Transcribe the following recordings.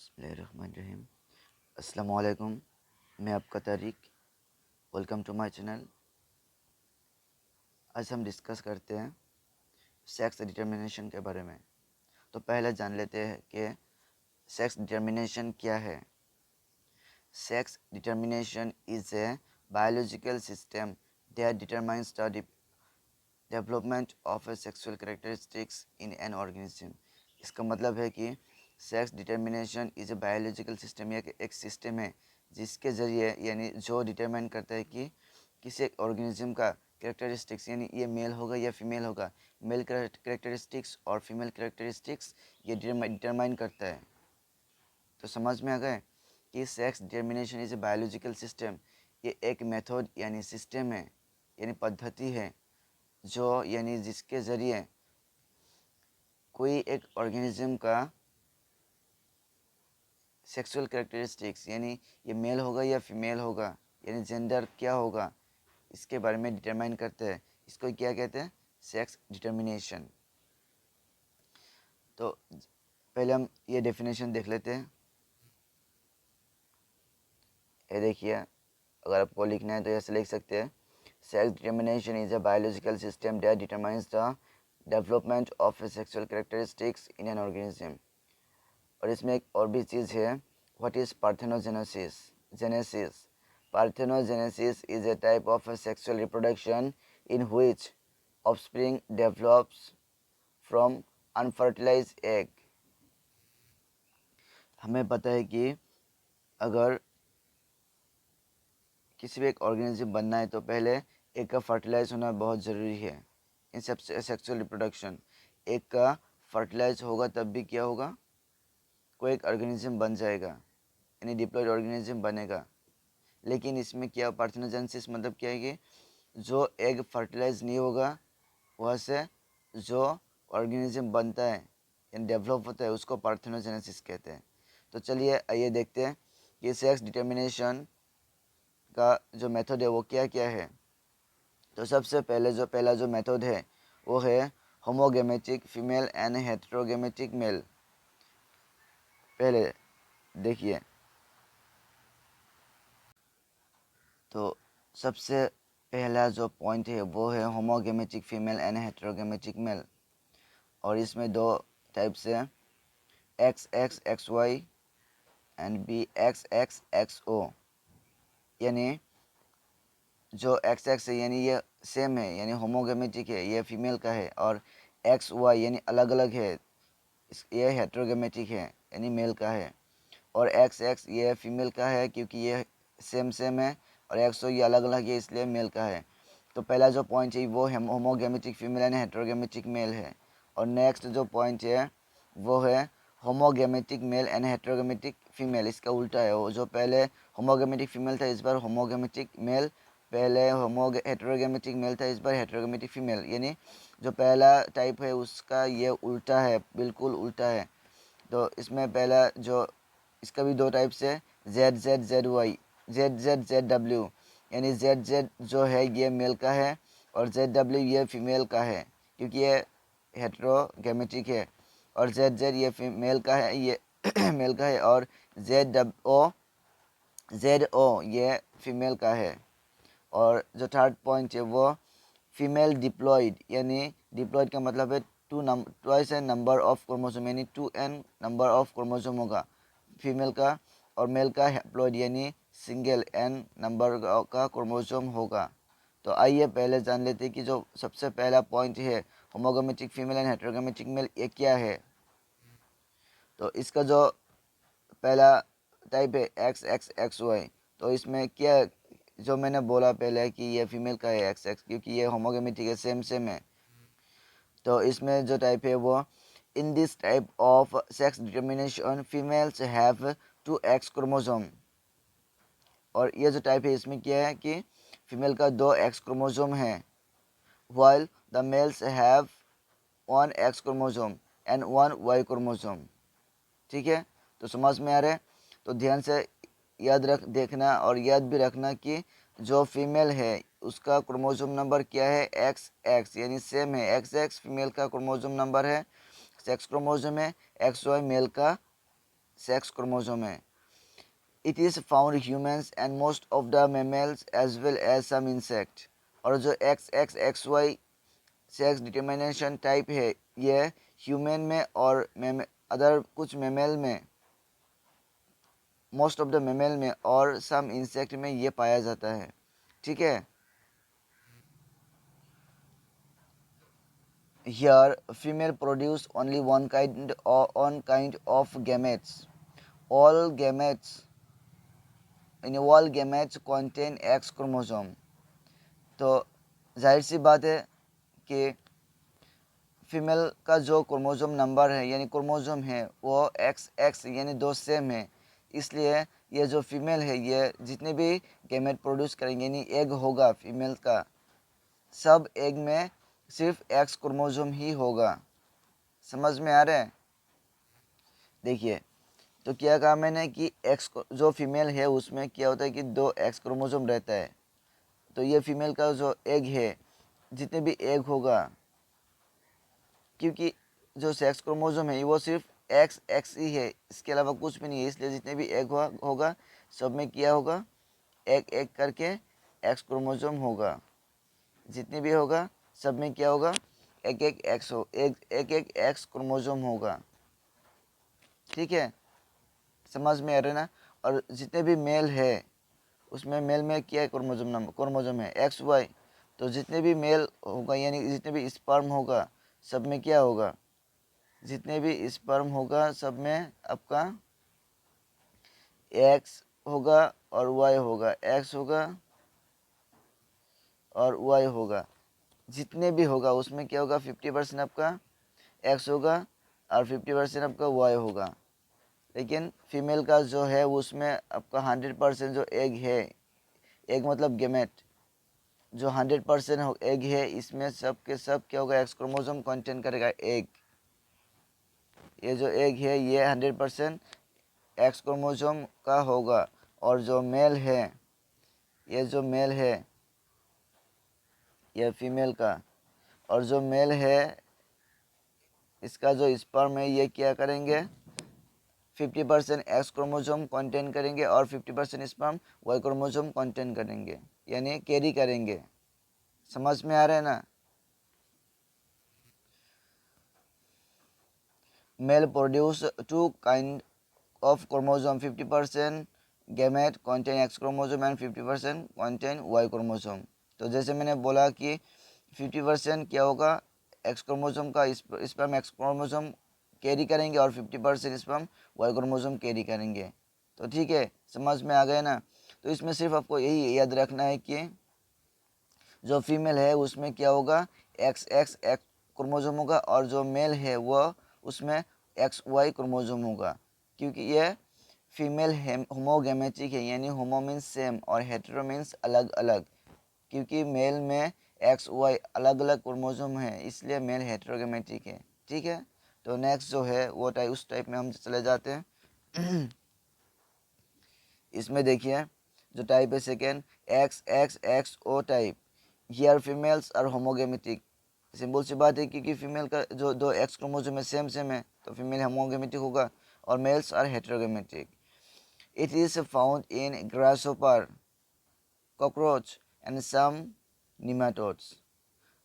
बिस्मिल्लाहिर्रहमानिर्रहीम। अस्सलाम वालेकुम। मैं आपका Tariq. Welcome to my channel. आज हम डिस्कस करते हैं सेक्स डिटर्मिनेशन के बारे में। तो पहले जान लेते हैं कि सेक्स डिटर्मिनेशन क्या है। Sex determination is a biological system that determines the development of A sexual characteristics in an organism. इसका मतलब है कि sex determination is a biological system, या एक सिस्टम है जिसके ज़रिए यानी जो डिटरमाइन करता है कि किसी एक ऑर्गेनिज्म का कैरेक्टरिस्टिक्स, यानी ये मेल होगा या फीमेल होगा, मेल कैरेक्टरिस्टिक्स और फीमेल कैरेक्टरिस्टिक्स ये डिटरमाइन करता है। तो समझ में आ गए कि sex determination is a biological system. ये एक मेथड यानी सिस्टम है, यानी पद्धति है जो यानी जिसके ज़रिए कोई एक ऑर्गेनिज्म का सेक्सुअल कैरेक्टरिस्टिक्स, यानी ये मेल होगा या फीमेल होगा, यानी जेंडर क्या होगा, इसके बारे में डिटरमाइन करते हैं। इसको क्या कहते हैं? Sex determination. तो पहले हम ये डेफिनेशन देख लेते हैं। ये देखिए, अगर आपको लिखना है तो ऐसे लिख सकते हैं, sex determination is a biological system that determines the development of sexual characteristics in an organism. और इसमें एक और भी चीज़ है, what is parthenogenesis. Genesis Parthenogenesis is a type of a sexual reproduction in which offspring develops from unfertilized egg। हमें पता है कि अगर किसी भी एक ऑर्गेनिज्म बनना है तो पहले एक का फर्टिलाइज होना बहुत ज़रूरी है। इन सब सेक्सुअल रिप्रोडक्शन, एक का फर्टिलाइज होगा तब भी क्या होगा, कोई एक ऑर्गेनिज्म बन जाएगा, यानी डिप्लॉयड ऑर्गेनिज्म बनेगा। लेकिन इसमें क्या पार्थेनोजेनेसिस मतलब क्या है कि जो एग फर्टिलाइज नहीं होगा वहाँ से जो ऑर्गेनिज्म बनता है यानी डेवलप होता है उसको पार्थेनोजेनेसिस कहते हैं। तो चलिए आइए देखते हैं कि सेक्स डिटर्मिनेशन का जो मेथड है वो क्या क्या है। तो सबसे पहला जो मेथड है वो है homogametic female and heterogametic mail. पहले देखिए, तो सबसे पहला जो पॉइंट है वो है homogametic female and heterogametic male. और इसमें दो टाइप्स है, X X X Y and B X X X O. यानी जो एक्स एक्स है यानी ये सेम है यानी होमोगेमेटिक है, ये फीमेल का है, और एक्स वाई यानी अलग अलग है, ये हेटेरोगेमेटिक है यानी मेल का है। और एक्स एक्स ये फीमेल का है क्योंकि ये सेम है, और एक्स ओ ये अलग अलग है इसलिए मेल का है। तो पहला जो पॉइंट है वो homogametic female and heterogametic mail है। और नेक्स्ट जो पॉइंट है वो है होमोगेमेटिक मेल एंड हेटेरोगेमेटिक फीमेल। इसका उल्टा है, वो जो पहले होमोगेमेटिक फीमेल था इस बार होमोगेमेटिक मेल, पहले हेटेरोगेमेटिक मेल था इस बार हेटेरोगेमेटिक फीमेल। यानी जो पहला टाइप है उसका ये उल्टा है, बिल्कुल उल्टा है। तो इसमें पहला जो इसका भी दो टाइप्स है, Z Z Z Y, Z Z Z W. यानी जेड जेड जो है ये मेल का है और जेड डब्ल्यू ये फीमेल का है क्योंकि ये हेटेरोगेमेटिक है। और जेड जेड ये फीमेल का है, ये मेल का है, और जेड ओ ये फीमेल का है। और जो थर्ड पॉइंट है वो फीमेल डिप्लॉयड, यानी डिप्लॉयड का मतलब है twice N number of chromosome, यानी 2n नंबर ऑफ क्रोमोसोम होगा फीमेल का, और मेल का हैप्लॉयड यानी सिंगल n नंबर का क्रोमोसोम होगा। तो आइए पहले जान लेते हैं कि जो सबसे पहला पॉइंट है homogametic female and heterogametic mail, ये क्या है। तो इसका जो पहला टाइप है एक्स एक्स एक्स वाई, तो इसमें क्या, जो मैंने बोला पहले कि ये फीमेल का है एक्स एक्स क्योंकि ये होमोगेमेटिक है, सेम है। तो इसमें जो टाइप है वो, in this type of sex determination females have 2x chromosome. और ये जो टाइप है इसमें क्या है कि फीमेल का 2x क्रोमोसोम है, while the mails have 1x chromosome and 1y chromosome. ठीक है, तो समझ में आ रहा है। तो ध्यान से देखना और याद भी रखना कि जो फीमेल है उसका क्रोमोसोम नंबर क्या है, एक्स एक्स, यानी सेम है, एक्स एक्स फीमेल का क्रोमोसोम नंबर है, सेक्स क्रोमोसोम है, एक्स वाई मेल का सेक्स क्रोमोसोम है। It is found humans and most of the mammals as well as some insect. और जो XXXY सेक्स डिटर्मिनेशन टाइप है ये ह्यूमन में और अदर कुछ मेमल में, मोस्ट ऑफ द मेमल में और सम इंसेक्ट में ये पाया जाता है। ठीक है। Here, female produce only one kind of gametes. All gametes all gametes contain X chromosome. तो जाहिर सी बात है कि फीमेल का जो क्रोमोसोम नंबर है यानी क्रोमोसोम है वो XX यानी 2 सेम है। इसलिए ये जो फीमेल है ये जितने भी गैमेट प्रोड्यूस करेंगे यानी एग होगा फीमेल का, सब एग में सिर्फ X क्रोमोसोम ही होगा। समझ में आ रहा है? देखिए, तो क्या कहा मैंने कि एक्स जो फीमेल है उसमें क्या होता है कि 2 एक्स क्रोमोसोम रहता है। तो ये फीमेल का जो एग है, जितने भी एग होगा, क्योंकि जो सेक्स क्रोमोसोम है वो सिर्फ एक्स ही है, इसके अलावा कुछ भी नहीं है, इसलिए जितने भी एग होगा सब में क्या होगा, एक एक करके एक्स क्रोमोसोम होगा। जितने भी होगा सब में क्या होगा, एक एक एक्स क्रोमोसोम होगा। ठीक है, समझ में आ रहा है ना। और जितने भी मेल है उसमें मेल में क्या है, क्रोमोसोम है XY। तो जितने भी मेल होगा यानी जितने भी स्पर्म होगा सब में क्या होगा, जितने भी स्पर्म होगा सब में आपका X होगा और Y होगा, X होगा और Y होगा। जितने भी होगा उसमें क्या होगा, 50% आपका X होगा और 50% आपका Y होगा। लेकिन फीमेल का जो है उसमें आपका 100% जो एग है, एग मतलब गेमेट, जो 100% एग है इसमें सब के सब क्या होगा, एक्स क्रोमोसोम कंटेन करेगा एग। ये जो एग है ये 100% एक्स क्रोमोसोम का होगा। और जो मेल है, ये जो मेल है ये फीमेल का, और जो मेल है इसका जो स्पर्म है ये क्या करेंगे, 50% एक्स क्रोमोसोम कंटेन करेंगे और 50% स्पर्म वाई क्रोमोसोम कंटेन करेंगे यानी कैरी करेंगे। समझ में आ रहा है ना। Male produce 2 kind of chromosome, 50% gamete contain X chromosome and 50% contain Y chromosome। तो जैसे मैंने बोला कि 50% क्या होगा, X क्रोमोसोम का स्पर्म X क्रोमोसोम कैरी करेंगे और 50% स्पर्म Y क्रोमोसोम कैरी करेंगे। तो ठीक है, समझ में आ गया ना। तो इसमें सिर्फ आपको यही याद रखना है कि जो फीमेल है उसमें क्या होगा, XX क्रोमोसोम होगा और जो मेल है वो उसमें XY क्रोमोसोम होगा। क्योंकि ये फीमेल होमोगैमेटिक है यानी होमो मीन्स सेम और हेटेरो मीन्स अलग अलग। क्योंकि मेल में XY अलग अलग क्रोमोसोम है इसलिए मेल हेटेरोगैमेटिक है। ठीक है, तो नेक्स्ट जो है वो उस टाइप में हम चले जाते हैं। इसमें देखिए जो टाइप है second, XXXO type. Here females are homogametic. Simple सी बात है क्योंकि फीमेल का जो 2 एक्स क्रोमोसोम है सेम है तो फीमेल होमोगेमेटिक होगा और males are heterogametic. It is found in grasshopper, cockroach and some nematodes.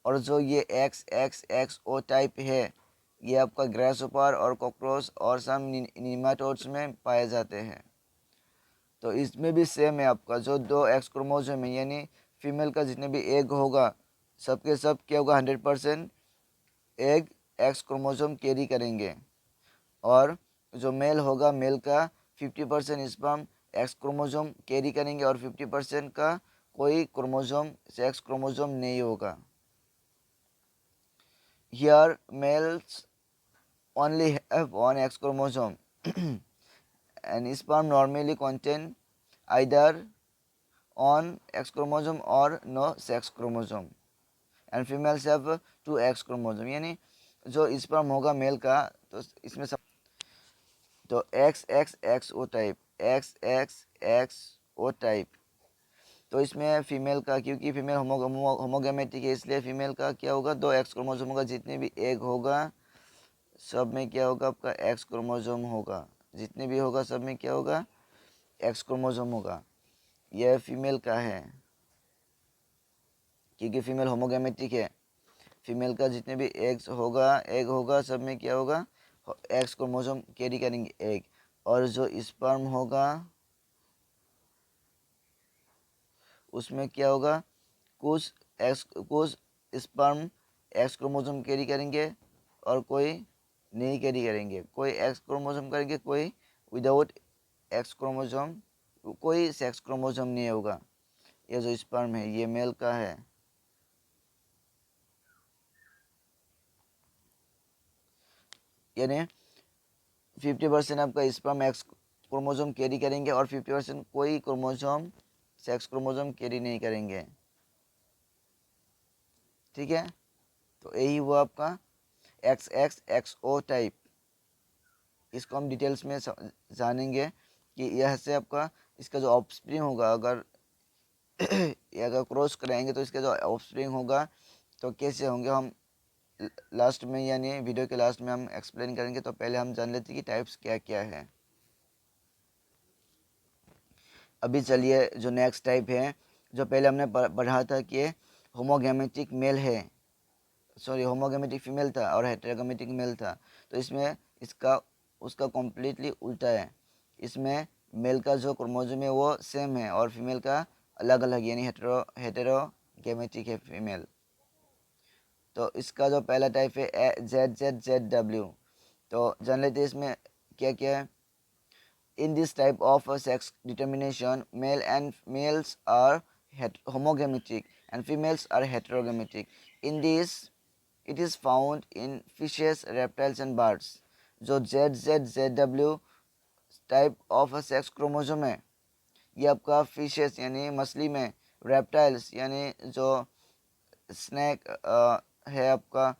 और जो ये XXXO टाइप है ये आपका ग्रासहोपर और कॉकरोच और सम निमाटोड्स में पाए जाते हैं। तो इसमें भी सेम है, आपका जो 2 एक्स क्रोमोसोम है यानी फीमेल का जितने भी एग होगा सबके सब क्या होगा, 100% एग एक्स क्रोमोसोम कैरी करेंगे। और जो मेल होगा मेल का 50% स्पर्म एक्स क्रोमोसोम कैरी करेंगे और 50% का कोई क्रोमोसोम सेक्स क्रोमोसोम नहीं होगा। Here males only have one X chromosome and sperm normally contain either on X chromosome or no sex chromosome and females have 2 X chromosome। यानी जो sperm होगा mail का तो इसमें सब तो XXXO टाइप, XXXO टाइप। तो इसमें फीमेल का, क्योंकि फीमेल होमोगैमेटिक है इसलिए फीमेल का क्या होगा, 2 एक्स क्रोमोसोम होगा। जितने भी एग होगा सब में क्या होगा, आपका एक्स क्रोमोसोम होगा। जितने भी होगा सब में क्या होगा, एक्स क्रोमोसोम होगा। यह फीमेल का है क्योंकि फीमेल होमोगैमेटिक है। फीमेल का जितने भी एग होगा सब में क्या होगा, एक्स क्रोमोसोम कैरी करेंगे एग। और जो स्पर्म होगा उसमें क्या होगा, कुछ स्पर्म एक्स क्रोमोसोम कैरी करेंगे और कोई नहीं कैरी करेंगे। कोई एक्स क्रोमोसोम करेंगे, कोई विदाउट एक्स क्रोमोसोम, कोई सेक्स क्रोमोसोम नहीं होगा। ये जो स्पर्म है ये मेल का है। यानी 50% आपका स्पर्म एक्स क्रोमोसोम कैरी करेंगे और 50% कोई क्रोमोसोम सेक्स क्रोमोसोम कैरी नहीं करेंगे। ठीक है, तो यही हुआ आपका XXXO टाइप। इसको हम डिटेल्स में जानेंगे कि यह से आपका इसका जो ऑफस्प्रिंग होगा, अगर अगर क्रॉस कराएंगे तो इसका जो ऑफस्प्रिंग होगा तो कैसे होंगे, हम लास्ट में यानी वीडियो के लास्ट में हम एक्सप्लेन करेंगे। तो पहले हम जान लेते हैं कि टाइप्स क्या क्या है। अभी चलिए जो नेक्स्ट टाइप है, जो पहले हमने पढ़ा था कि होमोगैमेटिक मेल है, सॉरी होमोगैमेटिक फीमेल था और हेटेरोगैमेटिक मेल था। तो इसमें इसका उसका कम्प्लीटली उल्टा है। इसमें मेल का जो क्रोमोसोम है वो सेम है और फीमेल का अलग अलग, यानी हेटेरोगैमेटिक है फीमेल। तो इसका जो पहला टाइप है ZZZW। तो जान लेते हैं इसमें क्या क्या है। In this type of sex determination, males are homogamitic and females are heterogamitic. In this, it is found in fishes, reptiles and birds. जो ZZZW type of sex chromosome है ये आपका फिशेस यानी मछली में, रेप्टाइल्स यानी जो स्नैक है आपका,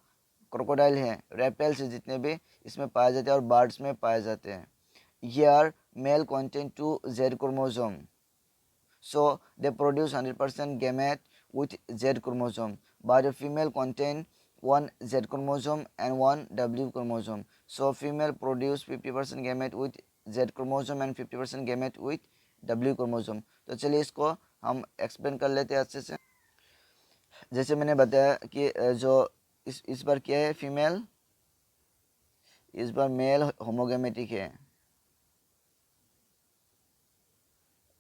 क्रोकोडाइल है, रेप्टाइल्स जितने भी इसमें पाए जाते हैं और बर्ड्स में पाए जाते हैं। Here male contain 2 Z chromosome, so they produce 100% gamete with Z chromosome, but a female contain 1 Z chromosome and 1 W chromosome, so female produce 50% gamete with Z chromosome and 50% gamete with W chromosome। तो चलिए इसको हम explain कर लेते हैं अच्छे से। जैसे मैंने बताया कि जो इस बार क्या है, फीमेल, इस बार मेल होमोगैमेटिक है,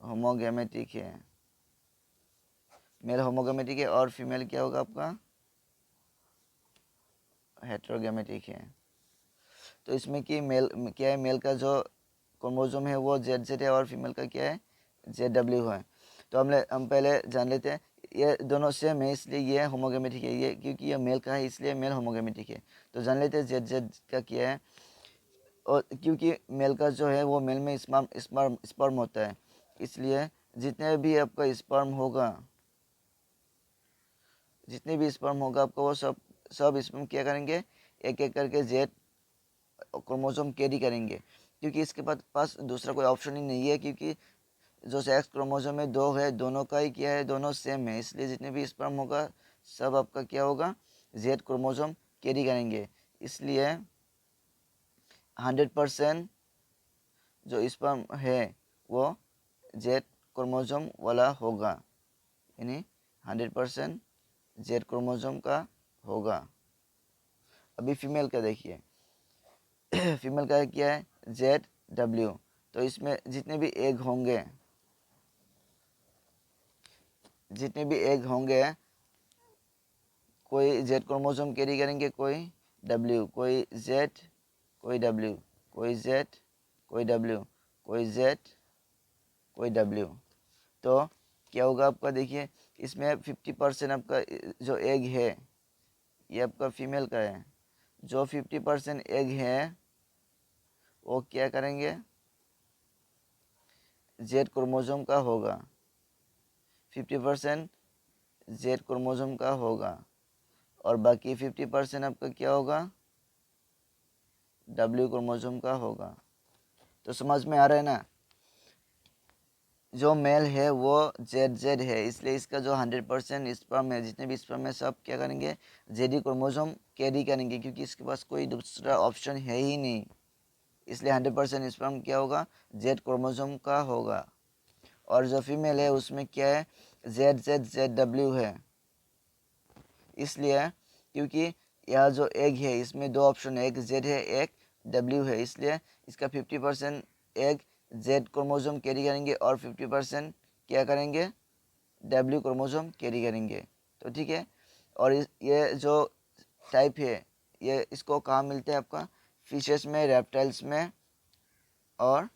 होमोगैमेटिक है, मेल होमोगैमेटिक है और फीमेल क्या होगा आपका, हेटेरोगैमेटिक है। तो इसमें कि मेल क्या है, मेल का जो क्रोमोसोम है वो ZZ है और फीमेल का क्या है, ZW है। तो हम पहले जान लेते हैं, ये दोनों सेम है इसलिए ये होमोगैमेटिक है, ये क्योंकि ये मेल का है इसलिए मेल होमोगैमेटिक है। तो जान लेते हैं ZZ का क्या है। और क्योंकि मेल का जो है वो मेल में स्पर्म होता है, इसलिए जितने भी आपका स्पर्म होगा, जितने भी स्पर्म होगा आपका वो सब स्पर्म क्या करेंगे, एक एक करके जेड क्रोमोसोम कैरी करेंगे। क्योंकि इसके पास दूसरा कोई ऑप्शन ही नहीं है, क्योंकि जो सेक्स क्रोमोसोम है दो है, दोनों का ही क्या है, दोनों सेम है, इसलिए जितने भी स्पर्म होगा सब आपका क्या होगा, जेड क्रोमोसोम कैरी करेंगे। इसलिए 100% जो स्पर्म है वो जेड क्रोमोसोम वाला होगा, यानी 100% जेड क्रोमोसोम का होगा। अभी फीमेल का देखिए, फीमेल का क्या है, ZW। तो इसमें जितने भी एग होंगे, कोई जेड क्रोमोसोम कैरी करेंगे, कोई W, कोई Z, कोई W, कोई Z, कोई W, कोई Z, कोई W। तो क्या होगा आपका, देखिए इसमें 50% आपका जो एग है ये आपका फीमेल का है। जो 50% एग है वो क्या करेंगे, जेड क्रोमोसोम का होगा, 50% जेड क्रोमोसोम का होगा और बाकी 50% आपका क्या होगा, डब्ल्यू क्रोमोसोम का होगा। तो समझ में आ रहा है ना, जो मेल है वो ZZ है, इसलिए इसका जो 100% स्पर्म है, जितने भी स्पर्म है सब क्या करेंगे, जेडी क्रोमोसोम कैरी करेंगे, क्योंकि इसके पास कोई दूसरा ऑप्शन है ही नहीं। इसलिए 100% स्पर्म क्या होगा, जेड क्रोमोसोम का होगा। और जो फीमेल है उसमें क्या है, जेड जेड जेड डब्ल्यू है। इसलिए क्योंकि यह जो एग है इसमें दो ऑप्शन है, एक जेड है एक डब्ल्यू है, इसलिए इसका 50% एग जेड क्रोमोसोम कैरी करेंगे और 50% क्या करेंगे, डब्ल्यू क्रोमोसोम कैरी करेंगे। तो ठीक है। और ये जो टाइप है ये इसको कहाँ मिलता है आपका, फिशेस में, रेप्टाइल्स में और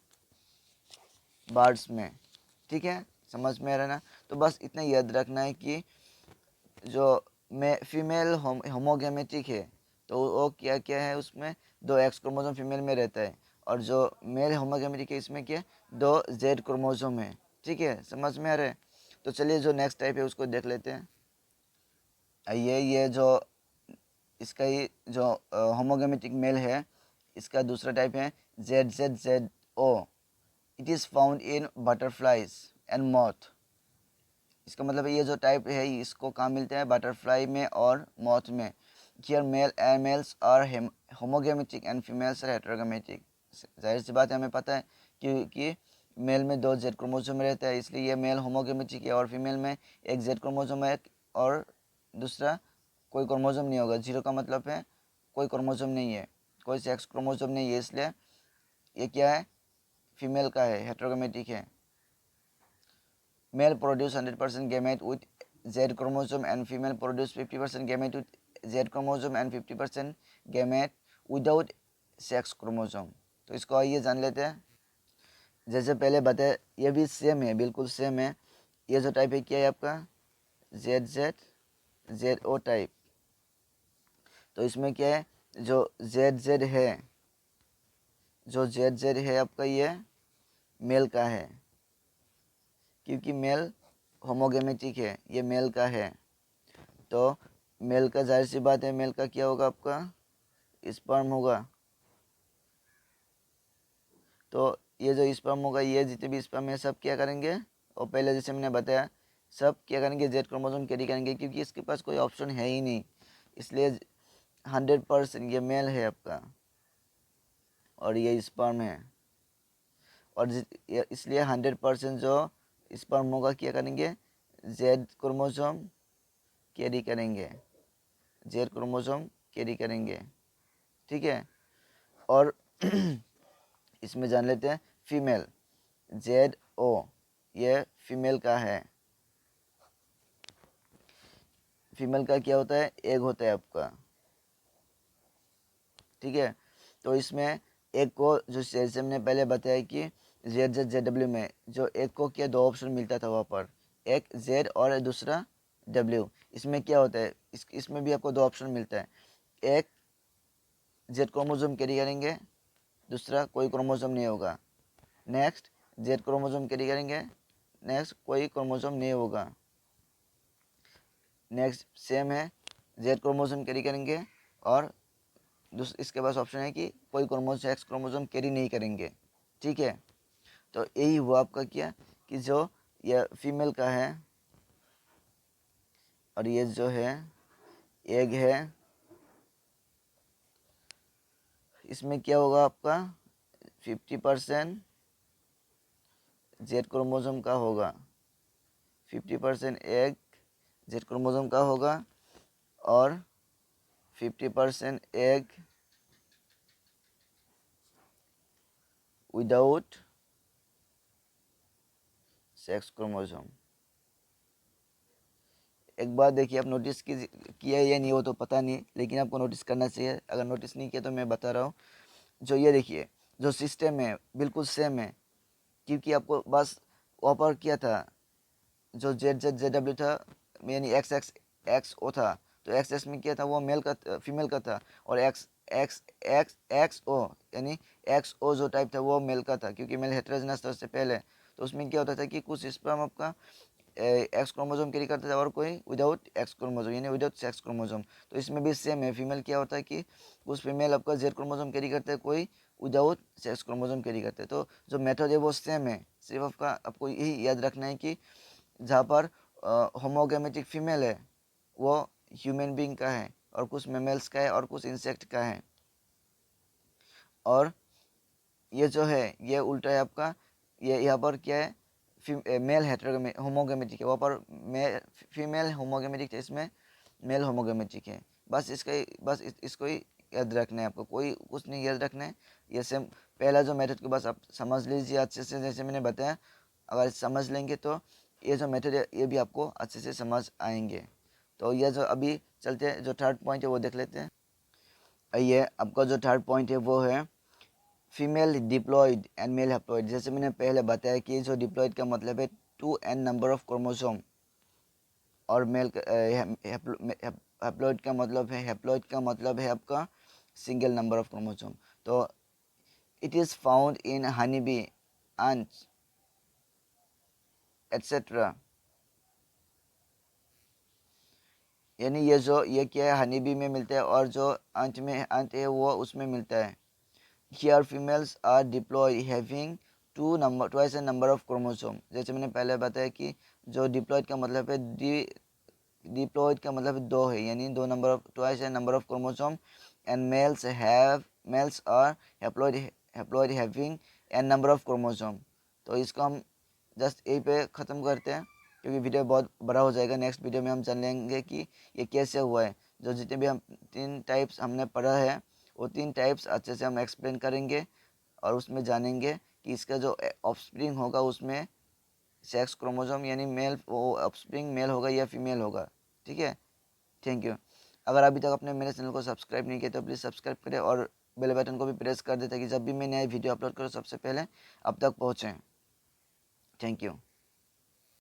बर्ड्स में। ठीक है, समझ में आ रहा है ना। तो बस इतना याद रखना है कि जो फीमेल होमोगेमेटिक है तो वो क्या क्या है, उसमें दो एक्स क्रोमोसोम फीमेल में रहता है, और जो मेल होमोगेमेटिक है इसमें क्या दो जेड क्रोमोसोम है। ठीक है, समझ में आ रहा है। तो चलिए जो नेक्स्ट टाइप है उसको देख लेते हैं। ये जो इसका ही जो होमोगेमेटिक मेल है इसका दूसरा टाइप है Z Z Z O. It is found in butterflies and moth. इसका मतलब ये जो टाइप है इसको कहाँ मिलते हैं, बटरफ्लाई में और मॉथ में। Here male and males are homogametic and females are heterogametic. जाहिर सी बात है, हमें पता है क्योंकि मेल में दो जेड क्रोमोसोम रहता है, इसलिए ये मेल होमोगेमेटिक है, और फीमेल में एक जेड क्रोमोसोम है और दूसरा कोई क्रोमोसोम नहीं होगा। जीरो का मतलब है कोई क्रोमोसोम नहीं है, कोई सेक्स क्रोमोसोम नहीं है, इसलिए ये क्या है, फीमेल का है, हेटेरोगेमेटिक है। Male produce 100% gamete with Z chromosome and female produce 50% gamete with Z chromosome and 50% gamete without sex chromosome। तो इसको आइए जान लेते हैं। जैसे पहले बताया ये भी सेम है, बिल्कुल सेम है। ये जो टाइप है क्या है आपका, Z Z Z O type. तो इसमें क्या है, जो जेड जेड है, जो जेड जेड है आपका ये मेल का है, क्योंकि मेल होमोगेमेटिक है, ये मेल का है। तो मेल का जाहिर सी बात है, मेल का क्या होगा आपका, स्पर्म होगा। तो ये जो स्पर्म होगा, ये जितने भी स्पर्म है सब क्या करेंगे, और पहले जैसे मैंने बताया सब क्या करेंगे, जेड क्रोमोसोम कैरी करेंगे, क्योंकि इसके पास कोई ऑप्शन है ही नहीं। इसलिए 100% ये मेल है आपका और ये स्पर्म है। और इसलिए 100% जो स्पर्म होगा क्या करेंगे, जेड क्रोमोसोम कैरी करेंगे, जेड क्रोमोसोम कैरी करेंगे। ठीक है। और इसमें जान लेते हैं फीमेल, जेड ओ, ये फीमेल का है। फीमेल का क्या होता है, एग होता है आपका। ठीक है। तो इसमें एक को जो जैसे हमने पहले बताया कि जेड जेड जेड डब्ल्यू में जो एक को क्या दो ऑप्शन मिलता था वहाँ पर, एक जेड और दूसरा डब्ल्यू। इसमें क्या होता है, इसमें भी आपको दो ऑप्शन मिलता है, एक जेड क्रोमोसोम कैरी करेंगे, दूसरा कोई क्रोमोसोम नहीं होगा। नेक्स्ट जेड क्रोमोसोम कैरी करेंगे, नेक्स्ट कोई क्रोमोसोम नहीं होगा। नेक्स्ट सेम है, जेड क्रोमोसोम कैरी करेंगे और इसके पास ऑप्शन है कि कोई क्रोमोसोम एक्स क्रोमोसोम कैरी नहीं करेंगे। ठीक है। तो यही हुआ आपका क्या, कि जो ये फीमेल का है और ये जो है एग है, इसमें क्या होगा आपका 50% जेड क्रोमोसोम का होगा, 50% एग जेड क्रोमोसोम का होगा और 50% एग विदाउट सेक्स क्रोमोसोम। एक बात देखिए, आप नोटिस किया या नहीं हो तो पता नहीं, लेकिन आपको नोटिस करना चाहिए। अगर नोटिस नहीं किया तो मैं बता रहा हूँ। जो ये देखिए जो सिस्टम है बिल्कुल सेम है, क्योंकि आपको बस वहाँ पर क्या था, जो जेड जेड जेड डब्ल्यू था, यानी एक्स एक्स एक्स ओ था, तो एक्स एक्स में क्या था, वो मेल का फीमेल का था, और x X X X O यानी एक्स ओ जो टाइप था वो मेल का था, क्योंकि मेल हेटेरोजेनस था उससे पहले। तो उसमें क्या होता था कि कुछ स्पर्म आपका एक्स क्रोमोसोम कैरी करता था और कोई विदाउट एक्स क्रोमोसोम यानी विदाउट सेक्स क्रोमोसोम। तो इसमें भी सेम है, फीमेल क्या होता है कि कुछ फीमेल आपका जेड क्रोमोसोम कैरी करते हैं, कोई विदाउट सेक्स क्रोमोसोम कैरी करते हैं। तो जो मेथड है वो सेम है, सिर्फ आपका आपको यही याद रखना है कि जहाँ पर होमोगेमेटिक फीमेल है वो ह्यूमन बीइंग का है, और कुछ मेमल्स का है और कुछ इंसेक्ट का है। और ये जो है ये उल्टा है आपका, ये यहाँ पर क्या है, मेल होमोगेमेटिक है, वहाँ पर फीमेल होमोगेमेटिक है, इसमें मेल होमोगेमेटिक है। बस इसको ही याद रखना है आपको, कोई कुछ नहीं याद रखना है। ये सेम पहला जो मेथड को बस आप समझ लीजिए अच्छे से, जैसे मैंने बताया। अगर समझ लेंगे तो ये जो मेथड है ये भी आपको अच्छे से समझ आएंगे। तो ये जो अभी चलते हैं, जो थर्ड पॉइंट है वो देख लेते हैं। ये आपका जो थर्ड पॉइंट है वो है female diploid and male haploid. जैसे मैंने पहले बताया कि जो डिप्लॉयड का मतलब है 2n नंबर ऑफ क्रोमोसोम, और मेल हैप्लॉयड का मतलब है आपका सिंगल नंबर ऑफ क्रोमोसोम। तो it is found in honey bee, ants etcetera. यानी ये क्या है, हनी बी में मिलता है, और जो अंत है वो उसमें मिलता है। Here females are diploid having twice a number of chromosome। जैसे मैंने पहले बताया कि जो डिप्लॉयड का मतलब है, डिप्लॉयड का मतलब दो है, यानी दो नंबर of, twice a number of chromosome. And males are haploid having N number of chromosome. तो इसको हम जस्ट यहीं पे ख़त्म करते हैं, क्योंकि वीडियो बहुत बड़ा हो जाएगा। नेक्स्ट वीडियो में हम जान लेंगे कि ये कैसे हुआ है। जो जितने भी हम 3 टाइप्स हमने पढ़ा है, वो 3 टाइप्स अच्छे से हम एक्सप्लेन करेंगे, और उसमें जानेंगे कि इसका जो ऑफस्प्रिंग होगा उसमें सेक्स क्रोमोसोम यानी मेल, वो ऑफस्प्रिंग मेल होगा या फीमेल होगा। ठीक है, थैंक यू। अगर अभी तक आपने मेरे चैनल को सब्सक्राइब नहीं किया तो प्लीज़ सब्सक्राइब करें, और बेल बटन को भी प्रेस कर दें, ताकि जब भी मैं नया वीडियो अपलोड करूँ सबसे पहले अब तक पहुँचें। Thank you.